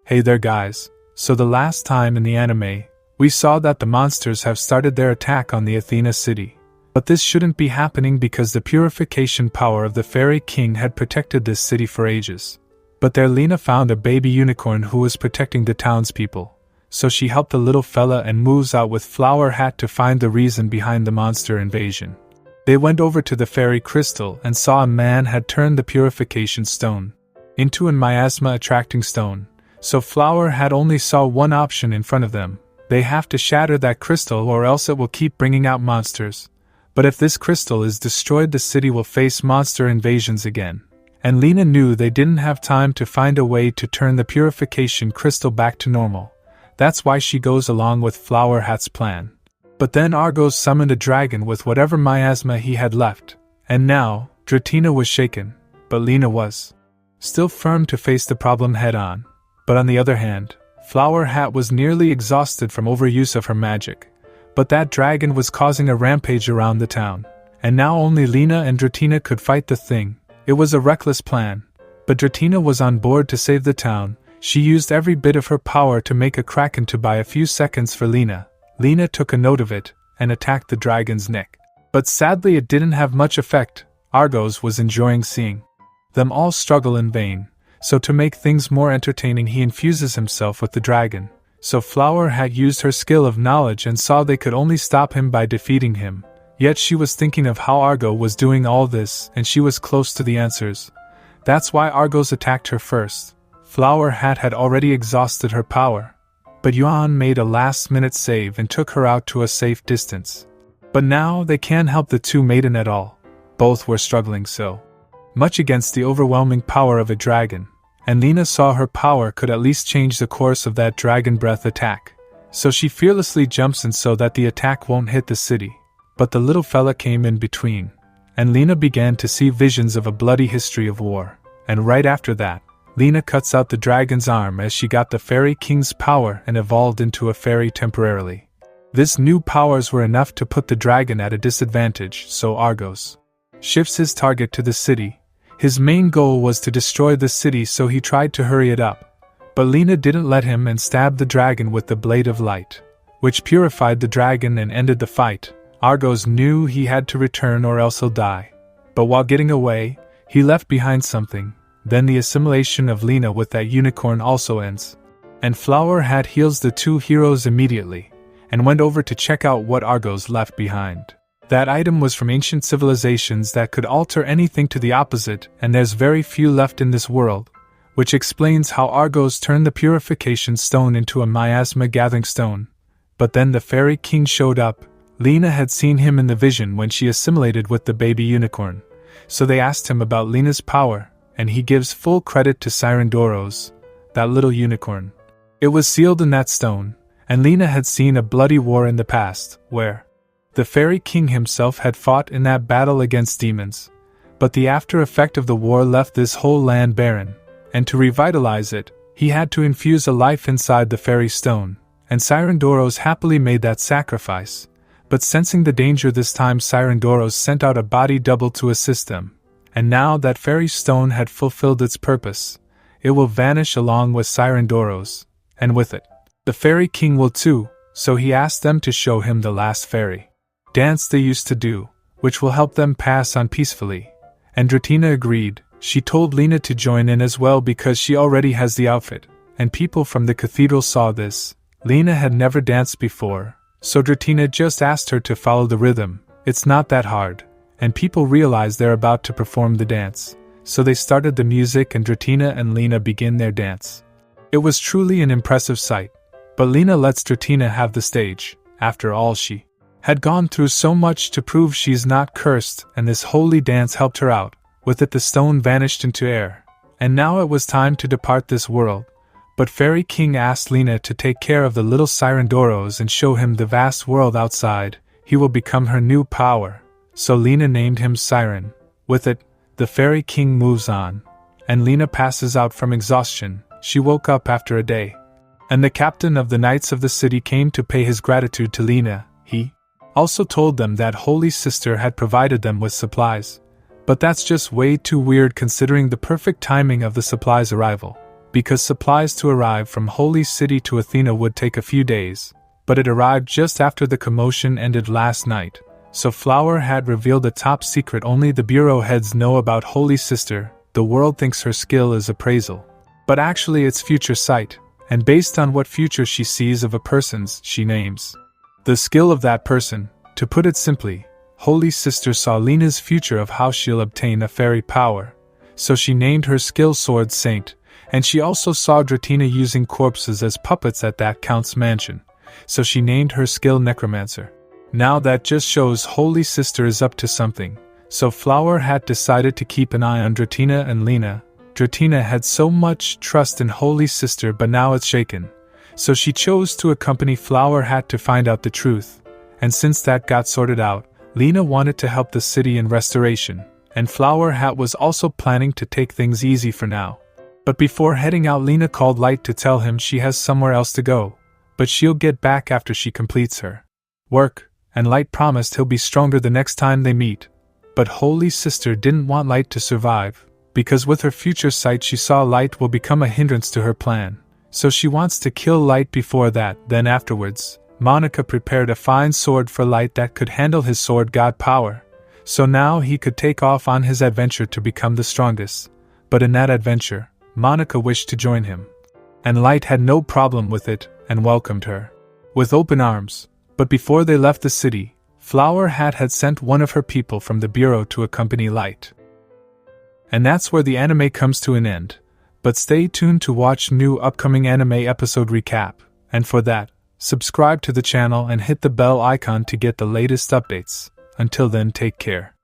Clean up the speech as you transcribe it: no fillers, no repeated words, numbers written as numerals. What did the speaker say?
Hey there guys, so the last time in the anime, we saw that the monsters have started their attack on the Athena city. But this shouldn't be happening because the purification power of the Fairy King had protected this city for ages. But there Lena found a baby unicorn who was protecting the townspeople, so she helped the little fella and moves out with Flower Hat to find the reason behind the monster invasion. They went over to the fairy crystal and saw a man had turned the purification stone into a miasma-attracting stone, so Flower Hat only saw one option in front of them. They have to shatter that crystal or else it will keep bringing out monsters. But if this crystal is destroyed, the city will face monster invasions again. And Lena knew they didn't have time to find a way to turn the purification crystal back to normal. That's why she goes along with Flower Hat's plan. But then Argos summoned a dragon with whatever miasma he had left, and now, Dratina was shaken, but Lena was still firm to face the problem head-on. But on the other hand, Flower Hat was nearly exhausted from overuse of her magic. But that dragon was causing a rampage around the town, and now only Lena and Dratina could fight the thing. It was a reckless plan, but Dratina was on board to save the town. She used every bit of her power to make a kraken to buy a few seconds for Lena. Lena took a note of it, and attacked the dragon's neck. But sadly it didn't have much effect. Argos was enjoying seeing them all struggle in vain, so to make things more entertaining he infuses himself with the dragon. So Flower had used her skill of knowledge and saw they could only stop him by defeating him. Yet she was thinking of how Argo was doing all this and she was close to the answers. That's why Argos attacked her first. Flower Hat had already exhausted her power. But Yuan made a last-minute save and took her out to a safe distance. But now they can't help the two maiden at all. Both were struggling so much against the overwhelming power of a dragon, and Lena saw her power could at least change the course of that dragon breath attack. So she fearlessly jumps in so that the attack won't hit the city. But the little fella came in between, and Lena began to see visions of a bloody history of war. And right after that, Lena cuts out the dragon's arm as she got the Fairy King's power and evolved into a fairy temporarily. This new powers were enough to put the dragon at a disadvantage, so Argos shifts his target to the city. His main goal was to destroy the city, so he tried to hurry it up. But Lena didn't let him and stabbed the dragon with the blade of light, which purified the dragon and ended the fight. Argos knew he had to return or else he'll die. But while getting away, he left behind something. Then the assimilation of Lena with that unicorn also ends. And Flower Hat heals the two heroes immediately, and went over to check out what Argos left behind. That item was from ancient civilizations that could alter anything to the opposite, and there's very few left in this world, which explains how Argos turned the purification stone into a miasma gathering stone. But then the Fairy King showed up. Lena had seen him in the vision when she assimilated with the baby unicorn, so they asked him about Lena's power, and he gives full credit to Sirendoros, that little unicorn. It was sealed in that stone, and Lena had seen a bloody war in the past, where the Fairy King himself had fought in that battle against demons. But the after effect of the war left this whole land barren, and to revitalize it, he had to infuse a life inside the fairy stone, and Sirendoros happily made that sacrifice. But sensing the danger this time, Sirendoros sent out a body double to assist them. And now that fairy stone had fulfilled its purpose, it will vanish along with Sirendoros, and with it, the Fairy King will too, so he asked them to show him the last fairy dance they used to do, which will help them pass on peacefully. And Dratina agreed. She told Lena to join in as well because she already has the outfit, and people from the cathedral saw this. Lena had never danced before, so Dratina just asked her to follow the rhythm. It's not that hard. And people realize they're about to perform the dance, so they started the music and Dratina and Lena begin their dance. It was truly an impressive sight, but Lena lets Dratina have the stage. After all, she had gone through so much to prove she's not cursed, and this holy dance helped her out. With it the stone vanished into air, and now it was time to depart this world. But Fairy King asked Lena to take care of the little Sirendoros and show him the vast world outside. He will become her new power. So Lena named him Siren. With it, the Fairy King moves on, and Lena passes out from exhaustion. She woke up after a day, and the captain of the Knights of the city came to pay his gratitude to Lena. He also told them that Holy Sister had provided them with supplies. But that's just way too weird considering the perfect timing of the supplies' arrival. because supplies to arrive from Holy City to Athena would take a few days, but it arrived just after the commotion ended last night, so Flower Hat revealed a top secret only the bureau heads know about. Holy Sister, the world thinks her skill is appraisal, but actually it's future sight, and based on what future she sees of a person's, she names the skill of that person. To put it simply, Holy Sister saw Lena's future of how she'll obtain a fairy power, so she named her skill Sword Saint, and she also saw Dratina using corpses as puppets at that Count's mansion, so she named her skill Necromancer. Now that just shows Holy Sister is up to something, so Flower Hat decided to keep an eye on Dratina and Lena. Dratina had so much trust in Holy Sister, but now it's shaken, so she chose to accompany Flower Hat to find out the truth, and since that got sorted out, Lena wanted to help the city in restoration, and Flower Hat was also planning to take things easy for now. But before heading out, Lena called Light to tell him she has somewhere else to go, but she'll get back after she completes her work, and Light promised he'll be stronger the next time they meet. But Holy Sister didn't want Light to survive, because with her future sight she saw Light will become a hindrance to her plan, so she wants to kill Light before that. Then afterwards, Monica prepared a fine sword for Light that could handle his sword god power, so now he could take off on his adventure to become the strongest. But in that adventure, Monica wished to join him, and Light had no problem with it and welcomed her with open arms. But before they left the city, Flower Hat had sent one of her people from the bureau to accompany Light. And that's where the anime comes to an end, but stay tuned to watch new upcoming anime episode recap, and for that, subscribe to the channel and hit the bell icon to get the latest updates. Until then, take care.